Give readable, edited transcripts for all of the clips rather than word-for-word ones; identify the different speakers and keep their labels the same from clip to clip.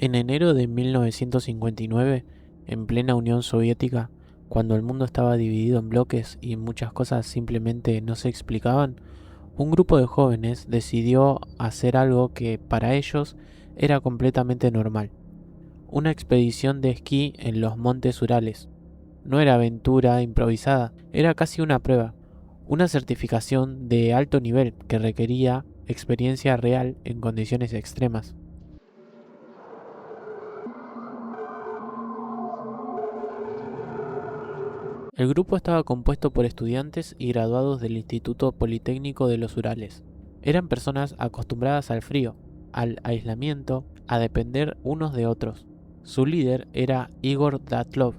Speaker 1: En enero de 1959, en plena Unión Soviética, cuando el mundo estaba dividido en bloques y muchas cosas simplemente no se explicaban, un grupo de jóvenes decidió hacer algo que para ellos era completamente normal: una expedición de esquí en los montes Urales. No era aventura improvisada, era casi una prueba, una certificación de alto nivel que requería experiencia real en condiciones extremas. El grupo estaba compuesto por estudiantes y graduados del Instituto Politécnico de los Urales. Eran personas acostumbradas al frío, al aislamiento, a depender unos de otros. Su líder era Igor Datlov,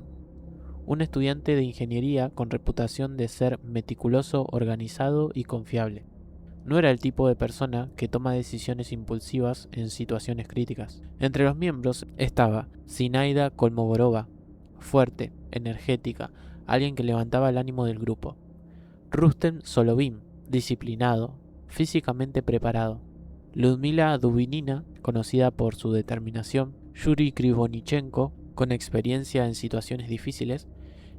Speaker 1: un estudiante de ingeniería con reputación de ser meticuloso, organizado y confiable. No era el tipo de persona que toma decisiones impulsivas en situaciones críticas. Entre los miembros estaba Zinaida Kolmogorova, fuerte, energética, alguien que levantaba el ánimo del grupo. Rustem Solovin, disciplinado, físicamente preparado. Ludmila Dubinina, conocida por su determinación. Yuri Krivonichenko, con experiencia en situaciones difíciles,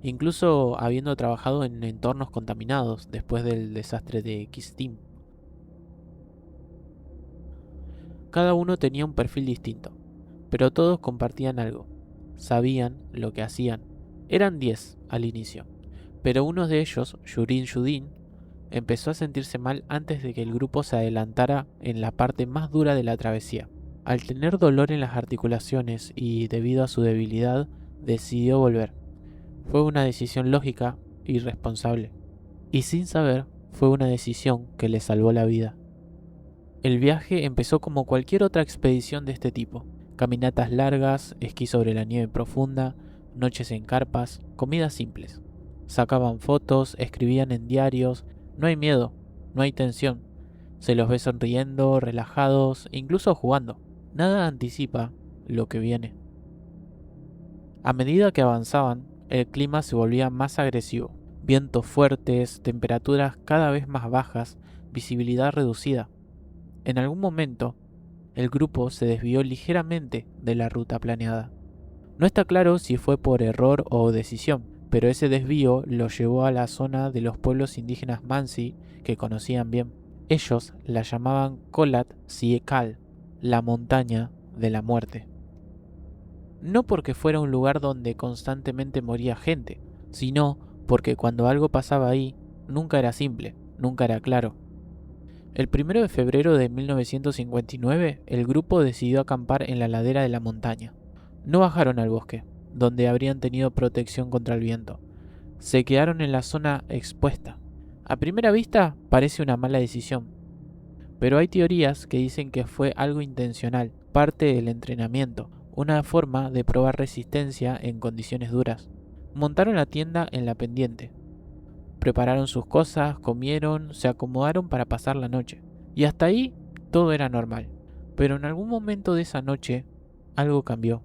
Speaker 1: incluso habiendo trabajado en entornos contaminados después del desastre de Kistim. Cada uno tenía un perfil distinto, pero todos compartían algo. Sabían lo que hacían. Eran 10 al inicio, pero uno de ellos, Yurin Yudin, empezó a sentirse mal antes de que el grupo se adelantara en la parte más dura de la travesía. Al tener dolor en las articulaciones y debido a su debilidad, decidió volver. Fue una decisión lógica y responsable. Y sin saber, fue una decisión que le salvó la vida. El viaje empezó como cualquier otra expedición de este tipo: caminatas largas, esquí sobre la nieve profunda, noches en carpas, comidas simples. Sacaban fotos, escribían en diarios. No hay miedo, no hay tensión. Se los ve sonriendo, relajados, incluso jugando. Nada anticipa lo que viene. A medida que avanzaban, el clima se volvía más agresivo. Vientos fuertes, temperaturas cada vez más bajas, visibilidad reducida. En algún momento, el grupo se desvió ligeramente de la ruta planeada. No está claro si fue por error o decisión, pero ese desvío lo llevó a la zona de los pueblos indígenas Mansi que conocían bien. Ellos la llamaban Kholat Syekal, la montaña de la muerte. No porque fuera un lugar donde constantemente moría gente, sino porque cuando algo pasaba ahí, nunca era simple, nunca era claro. El 1 de febrero de 1959, el grupo decidió acampar en la ladera de la montaña. No bajaron al bosque, donde habrían tenido protección contra el viento. Se quedaron en la zona expuesta. A primera vista parece una mala decisión, pero hay teorías que dicen que fue algo intencional, parte del entrenamiento, una forma de probar resistencia en condiciones duras. Montaron la tienda en la pendiente. Prepararon sus cosas, comieron, se acomodaron para pasar la noche. Y hasta ahí todo era normal. Pero en algún momento de esa noche algo cambió.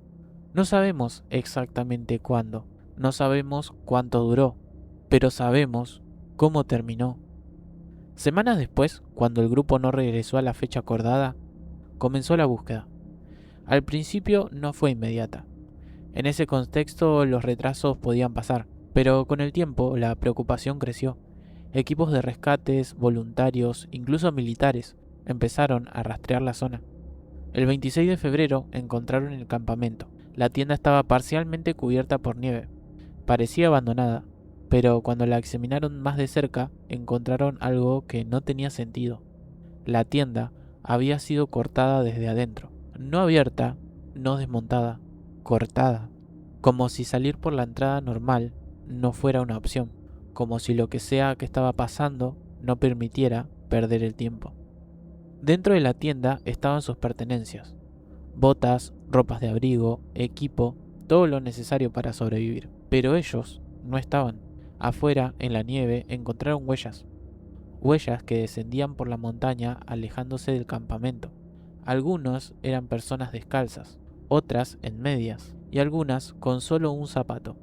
Speaker 1: No sabemos exactamente cuándo, no sabemos cuánto duró, pero sabemos cómo terminó. Semanas después, cuando el grupo no regresó a la fecha acordada, comenzó la búsqueda. Al principio no fue inmediata. En ese contexto los retrasos podían pasar, pero con el tiempo la preocupación creció. Equipos de rescates, voluntarios, incluso militares, empezaron a rastrear la zona. El 26 de febrero encontraron el campamento. La tienda estaba parcialmente cubierta por nieve. Parecía abandonada, pero cuando la examinaron más de cerca, encontraron algo que no tenía sentido. La tienda había sido cortada desde adentro. No abierta, no desmontada, cortada. Como si salir por la entrada normal no fuera una opción. Como si lo que sea que estaba pasando no permitiera perder el tiempo. Dentro de la tienda estaban sus pertenencias: botas, ropas de abrigo, equipo, todo lo necesario para sobrevivir. Pero ellos no estaban. Afuera, en la nieve, encontraron huellas. Huellas que descendían por la montaña alejándose del campamento. Algunos eran personas descalzas, otras en medias, y algunas con solo un zapato.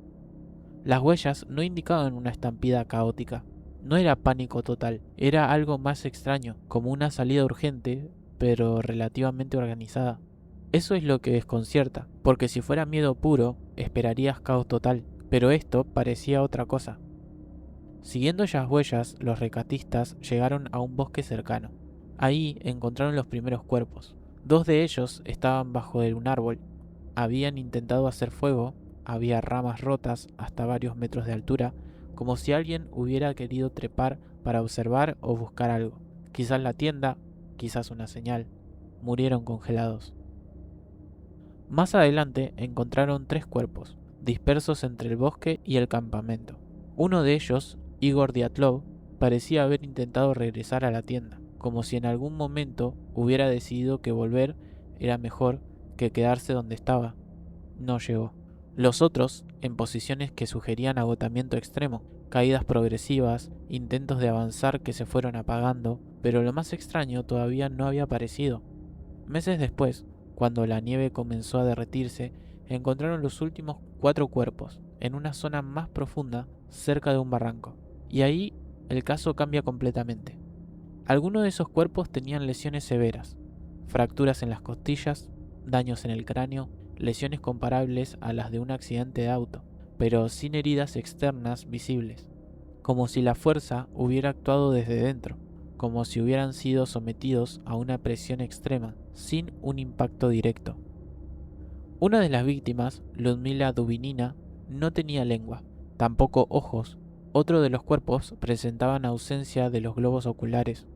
Speaker 1: Las huellas no indicaban una estampida caótica. No era pánico total, era algo más extraño, como una salida urgente, pero relativamente organizada. Eso es lo que desconcierta, porque si fuera miedo puro, esperarías caos total, pero esto parecía otra cosa. Siguiendo esas huellas, los rescatistas llegaron a un bosque cercano. Ahí encontraron los primeros cuerpos. Dos de ellos estaban bajo de un árbol. Habían intentado hacer fuego, había ramas rotas hasta varios metros de altura, como si alguien hubiera querido trepar para observar o buscar algo. Quizás la tienda, quizás una señal. Murieron congelados. Más adelante encontraron tres cuerpos, dispersos entre el bosque y el campamento. Uno de ellos, Igor Dyatlov, parecía haber intentado regresar a la tienda, como si en algún momento hubiera decidido que volver era mejor que quedarse donde estaba. No llegó. Los otros, en posiciones que sugerían agotamiento extremo, caídas progresivas, intentos de avanzar que se fueron apagando, pero lo más extraño todavía no había aparecido. Meses después, cuando la nieve comenzó a derretirse, encontraron los últimos 4 cuerpos, en una zona más profunda, cerca de un barranco. Y ahí el caso cambia completamente. Algunos de esos cuerpos tenían lesiones severas, fracturas en las costillas, daños en el cráneo, lesiones comparables a las de un accidente de auto, pero sin heridas externas visibles, como si la fuerza hubiera actuado desde dentro, como si hubieran sido sometidos a una presión extrema, sin un impacto directo. Una de las víctimas, Ludmila Dubinina, no tenía lengua, tampoco ojos. Otro de los cuerpos presentaban ausencia de los globos oculares.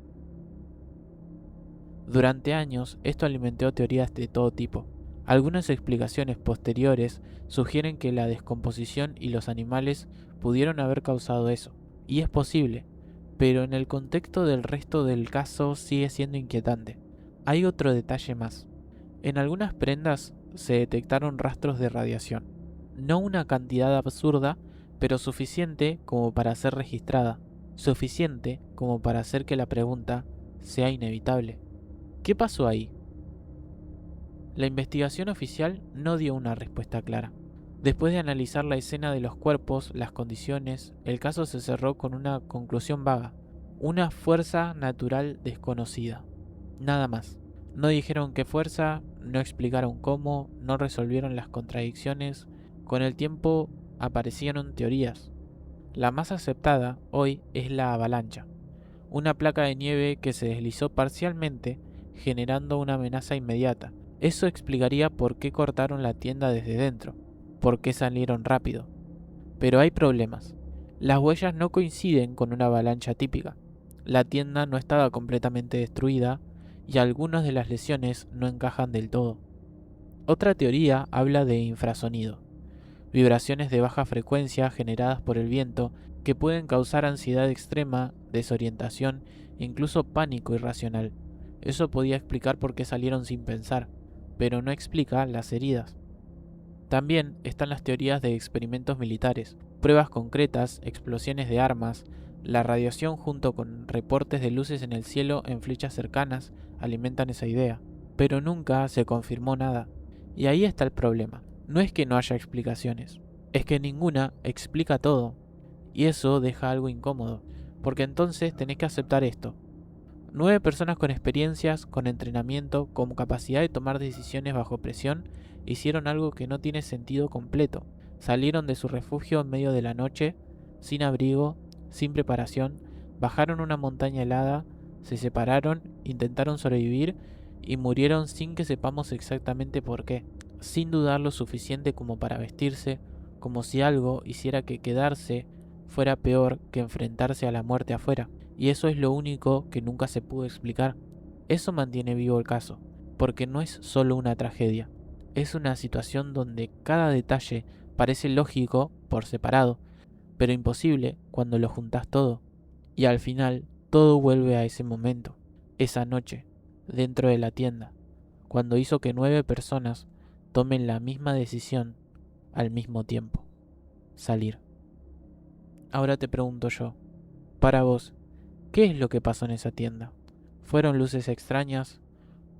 Speaker 1: Durante años, esto alimentó teorías de todo tipo. Algunas explicaciones posteriores sugieren que la descomposición y los animales pudieron haber causado eso, y es posible, pero en el contexto del resto del caso sigue siendo inquietante. Hay otro detalle más. En algunas prendas se detectaron rastros de radiación. No una cantidad absurda, pero suficiente como para ser registrada. Suficiente como para hacer que la pregunta sea inevitable. ¿Qué pasó ahí? La investigación oficial no dio una respuesta clara. Después de analizar la escena de los cuerpos, las condiciones, el caso se cerró con una conclusión vaga. Una fuerza natural desconocida. Nada más. No dijeron qué fuerza, no explicaron cómo, no resolvieron las contradicciones. Con el tiempo aparecieron teorías. La más aceptada hoy es la avalancha. Una placa de nieve que se deslizó parcialmente, generando una amenaza inmediata. Eso explicaría por qué cortaron la tienda desde dentro, por qué salieron rápido. Pero hay problemas. Las huellas no coinciden con una avalancha típica. La tienda no estaba completamente destruida y algunas de las lesiones no encajan del todo. Otra teoría habla de infrasonido, vibraciones de baja frecuencia generadas por el viento que pueden causar ansiedad extrema, desorientación e incluso pánico irracional. Eso podía explicar por qué salieron sin pensar, pero no explica las heridas. También están las teorías de experimentos militares, pruebas concretas, explosiones de armas, la radiación junto con reportes de luces en el cielo en flechas cercanas alimentan esa idea, pero nunca se confirmó nada. Y ahí está el problema. No es que no haya explicaciones, es que ninguna explica todo. Y eso deja algo incómodo, porque entonces tenés que aceptar esto. 9 personas con experiencias, con entrenamiento, con capacidad de tomar decisiones bajo presión, hicieron algo que no tiene sentido completo. Salieron de su refugio en medio de la noche, sin abrigo, sin preparación, bajaron una montaña helada, se separaron, intentaron sobrevivir y murieron sin que sepamos exactamente por qué, sin dudar lo suficiente como para vestirse, como si algo hiciera que quedarse fuera peor que enfrentarse a la muerte afuera. Y eso es lo único que nunca se pudo explicar. Eso mantiene vivo el caso, porque no es solo una tragedia, es una situación donde cada detalle parece lógico por separado, pero imposible cuando lo juntas todo. Y al final todo vuelve a ese momento, esa noche, dentro de la tienda, cuando hizo que 9 personas tomen la misma decisión al mismo tiempo: salir. Ahora te pregunto yo, para vos, ¿qué es lo que pasó en esa tienda? ¿Fueron luces extrañas?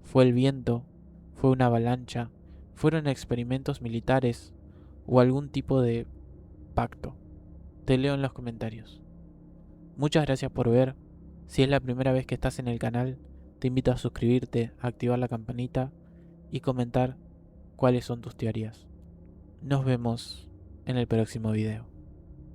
Speaker 1: ¿Fue el viento? ¿Fue una avalancha? ¿Fueron experimentos militares? ¿O algún tipo de pacto? Te leo en los comentarios. Muchas gracias por ver. Si es la primera vez que estás en el canal, te invito a suscribirte, a activar la campanita y comentar cuáles son tus teorías. Nos vemos en el próximo video.